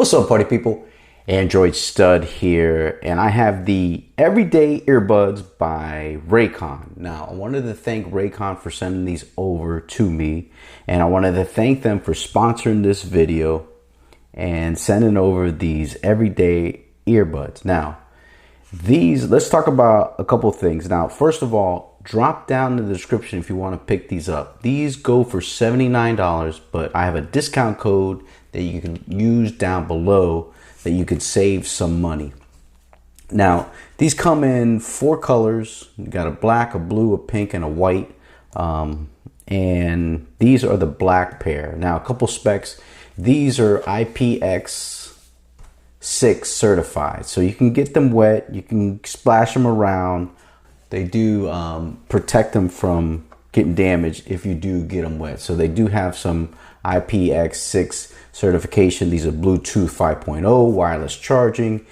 What's up, party people? AndroidStud here, and I have the Everyday Earbuds by Raycon. Now, I wanted to thank Raycon for sending these over to me, and I wanted to thank them for sponsoring this video and sending over these Everyday Earbuds. Now, let's talk about a couple things. Now, first of all, drop down in the description if you want to pick these up. These go for $79, but I have a discount code that you can use down below that you could save some money. Now, these come in 4 colors. You got a black, a blue, a pink, and a white. And these are the black pair. Now, a couple specs. These are IPX6 certified, so you can get them wet. You can splash them around. They do protect them from getting damaged if you do get them wet. So they do have some IPX6 certification. These are Bluetooth 5.0, wireless charging,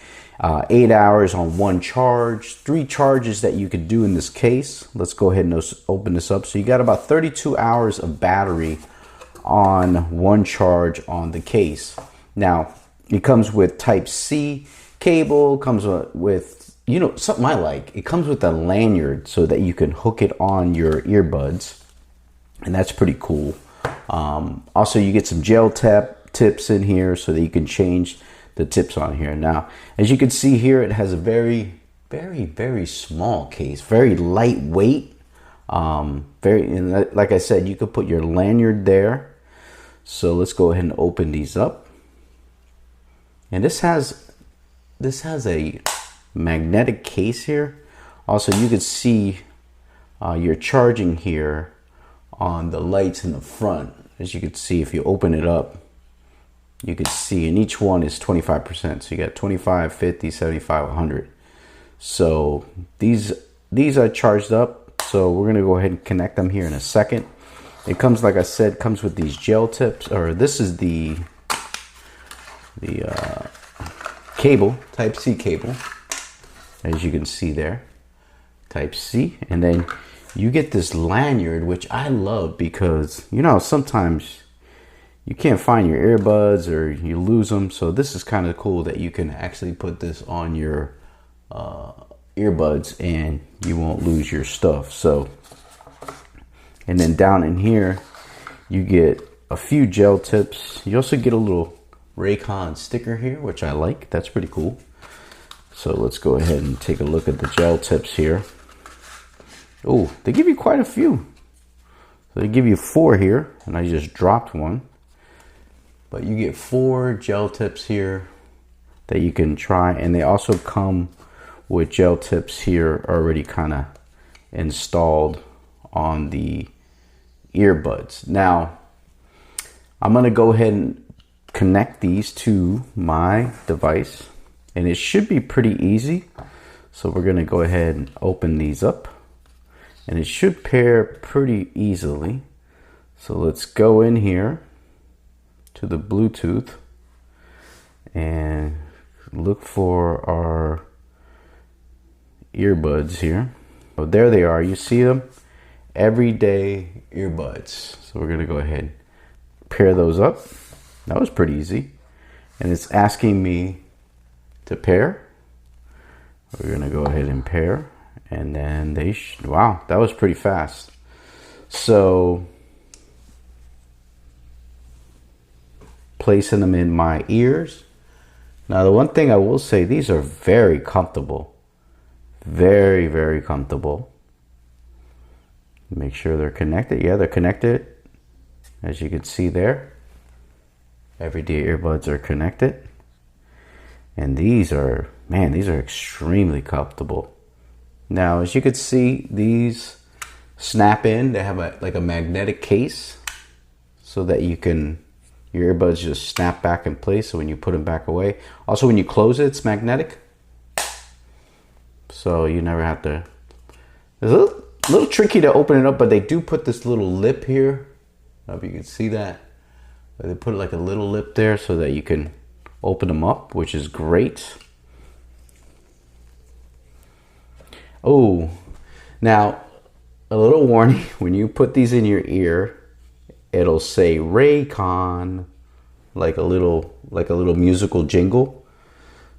8 hours on one charge, 3 charges that you could do in this case. Let's go ahead and open this up. So you got about 32 hours of battery on one charge on the case. Now, it comes with Type-C cable, comes with, you know, something I like. It comes with a lanyard so that you can hook it on your earbuds, and that's pretty cool. Also, you get some gel tips in here so that you can change the tips on here. Now, as you can see here, it has a very, very small case, very lightweight. Like I said, you could put your lanyard there. So let's go ahead and open these up. And this has a magnetic case here. Also, you can see your charging here on the lights in the front. As you can see, if you open it up, you can see, and each one is 25%. So you got 25, 50, 75, 100. So these are charged up. So we're gonna go ahead and connect them here in a second. It comes, like I said, comes with these gel tips, or this is the cable, Type-C cable, as you can see there, Type-C. And then you get this lanyard, which I love because, you know, sometimes you can't find your earbuds or you lose them. So this is kind of cool that you can actually put this on your earbuds and you won't lose your stuff. So, and then down in here, you get a few gel tips. You also get a little Raycon sticker here, which I like. That's pretty cool. So let's go ahead and take a look at the gel tips here. Oh, they give you quite a few. So they give you 4 here, and I just dropped one. But you get 4 gel tips here that you can try, and they also come with gel tips here already kind of installed on the earbuds. Now, I'm going to go ahead and connect these to my device, and it should be pretty easy. So we're going to go ahead and open these up, and it should pair pretty easily. So let's go in here to the Bluetooth and look for our earbuds here. Oh, there they are. You see them? Everyday Earbuds. So we're going to go ahead and pair those up. That was pretty easy. And it's asking me to pair. We're going to go ahead and pair. And then wow, that was pretty fast. So, placing them in my ears. Now, the one thing I will say, these are very comfortable. Very, very comfortable. Make sure they're connected. Yeah, they're connected. As you can see there, Everyday Earbuds are connected. And these are, man, these are extremely comfortable. Now, as you can see, these snap in. They have like a magnetic case so that you can, your earbuds just snap back in place. So when you put them back away, also when you close it, it's magnetic. So you never have to, it's a little tricky to open it up, but they do put this little lip here. I don't know if you can see that. But they put like a little lip there so that you can open them up, which is great. Oh, now a little warning, when you put these in your ear, it'll say Raycon like a little musical jingle.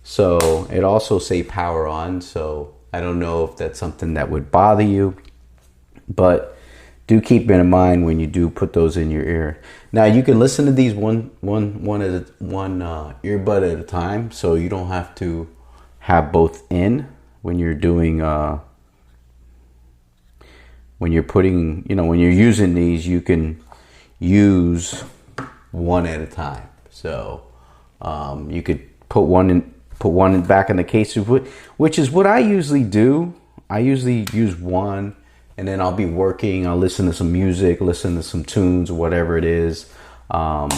So it also say power on. So I don't know if that's something that would bother you, but do keep it in mind when you do put those in your ear. Now you can listen to these one earbud at a time, so you don't have to have both in when you're doing when you're putting, when you're using these. You can use one at a time. So you could put one back in the case, which is what I usually do. I usually use one, and then I'll be working. I'll listen to some music, listen to some tunes, or whatever it is, and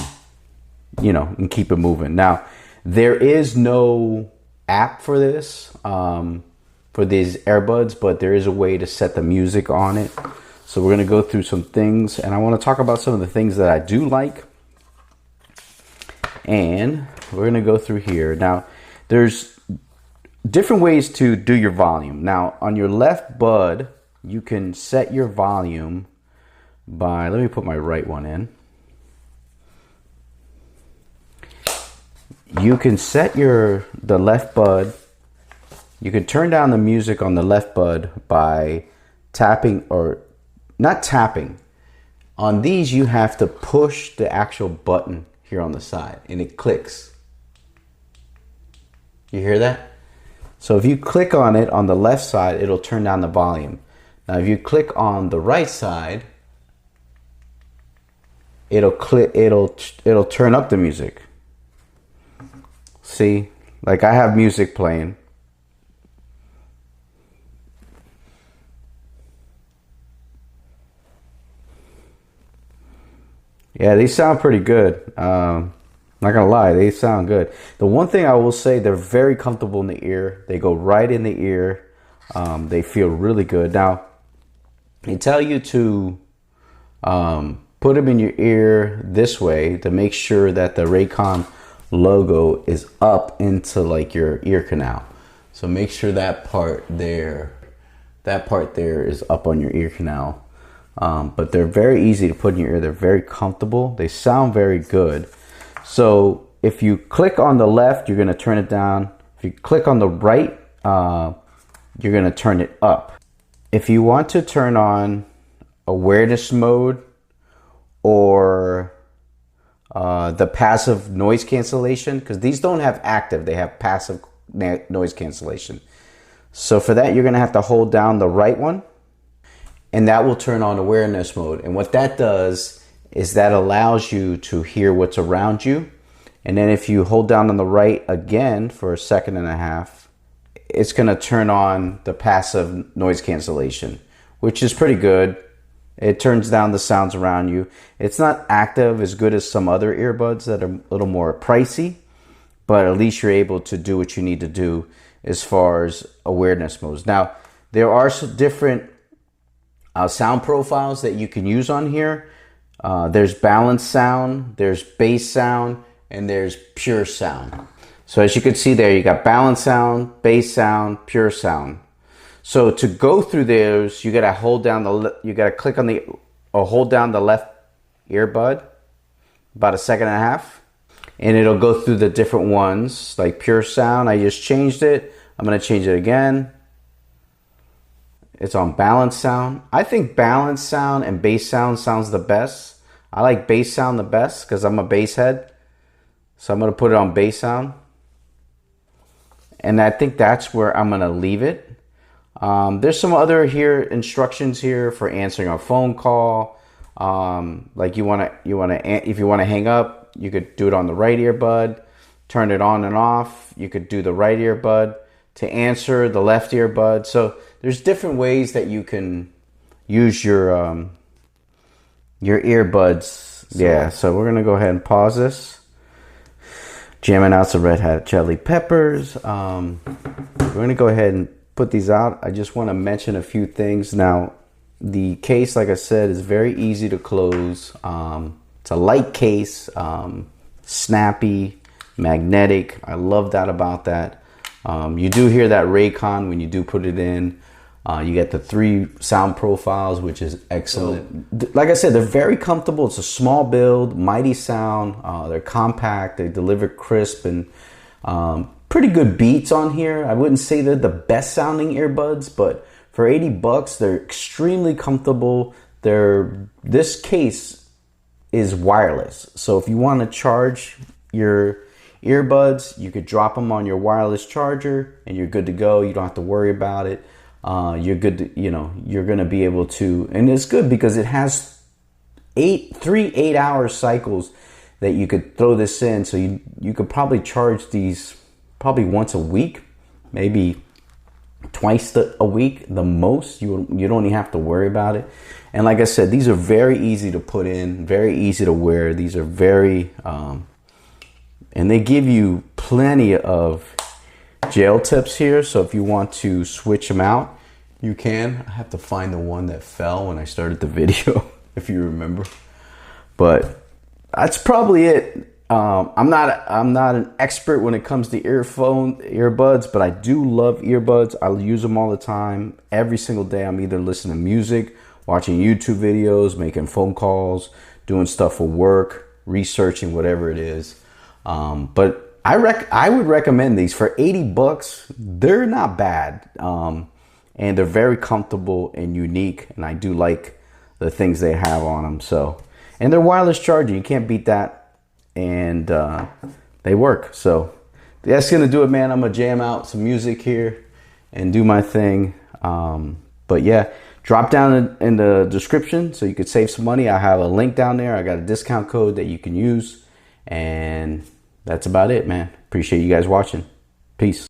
keep it moving. Now, there is no app for this, for these earbuds, but there is a way to set the music on it. So we're going to go through some things, and I want to talk about some of the things that I do like. And we're going to go through here. Now, there's different ways to do your volume. Now, on your left bud, you can set your volume by, let me put my right one in. You can set the left bud. You can turn down the music on the left bud by tapping, or not tapping. On these, you have to push the actual button here on the side, and it clicks. You hear that? So if you click on it on the left side, it'll turn down the volume. Now, if you click on the right side, it'll turn up the music. See, like I have music playing. Yeah, these sound pretty good. Not gonna lie, they sound good. The one thing I will say, they're very comfortable in the ear. They go right in the ear. They feel really good. Now, they tell you to put them in your ear this way to make sure that the Raycon logo is up into like your ear canal. So make sure that part there is up on your ear canal. But they're very easy to put in your ear. They're very comfortable. They sound very good. So if you click on the left, you're going to turn it down. If you click on the right, you're going to turn it up. If you want to turn on awareness mode or the passive noise cancellation, because these don't have active, they have passive noise cancellation. So for that, you're going to have to hold down the right one, and that will turn on awareness mode. And what that does is that allows you to hear what's around you. And then if you hold down on the right again for a second and a half, it's going to turn on the passive noise cancellation, which is pretty good. It turns down the sounds around you. It's not active as good as some other earbuds that are a little more pricey, but at least you're able to do what you need to do as far as awareness modes. Now, there are some different sound profiles that you can use on here. There's balanced sound, there's bass sound, and there's pure sound. So as you can see there, you got balanced sound, bass sound, pure sound. So to go through those, you gotta hold down click on or hold down the left earbud about a second and a half, and it'll go through the different ones. Like pure sound, I just changed it. I'm gonna change it again. It's on balanced sound. I think balanced sound and bass sound sounds the best. I like bass sound the best because I'm a bass head. So I'm gonna put it on bass sound. And I think that's where I'm gonna leave it. There's some other instructions here for answering a phone call. Like if you wanna hang up, you could do it on the right earbud, turn it on and off. You could do the right earbud to answer the left earbud. So there's different ways that you can use your earbuds. So we're gonna go ahead and pause this. Jamming out some Red Hot Chili Peppers. We're gonna go ahead and put these out. I just want to mention a few things. Now, the case, like I said, is very easy to close. It's a light case, snappy, magnetic. I love that about that. You do hear that Raycon when you do put it in. You get the 3 sound profiles, which is excellent. Like I said, they're very comfortable. It's a small build, mighty sound. They're compact. They deliver crisp and pretty good beats on here. I wouldn't say they're the best sounding earbuds, but for 80 bucks, they're extremely comfortable. This case is wireless. So if you want to charge your earbuds, you could drop them on your wireless charger and you're good to go. You don't have to worry about it. You're good to, you're going to be able to, and it's good because it has 3 8-hour cycles that you could throw this in. So you could probably charge these probably once a week, maybe twice a week, the most. You don't even have to worry about it. And like I said, these are very easy to put in, very easy to wear. These are very, and they give you plenty of gel tips here. So if you want to switch them out, you can. I have to find the one that fell when I started the video, if you remember. But that's probably it. I'm not an expert when it comes to earbuds, but I do love earbuds. I use them all the time. Every single day I'm either listening to music, watching YouTube videos, making phone calls, doing stuff for work, researching, whatever it is. But I would recommend these for 80 bucks. They're not bad. And they're very comfortable and unique. And I do like the things they have on them. So, and they're wireless charging. You can't beat that. And they work. So that's gonna do it, man. I'm gonna jam out some music here and do my thing. But yeah, drop down in the description so you could save some money. I have a link down there. I got a discount code that you can use. And that's about it, man. Appreciate you guys watching. Peace.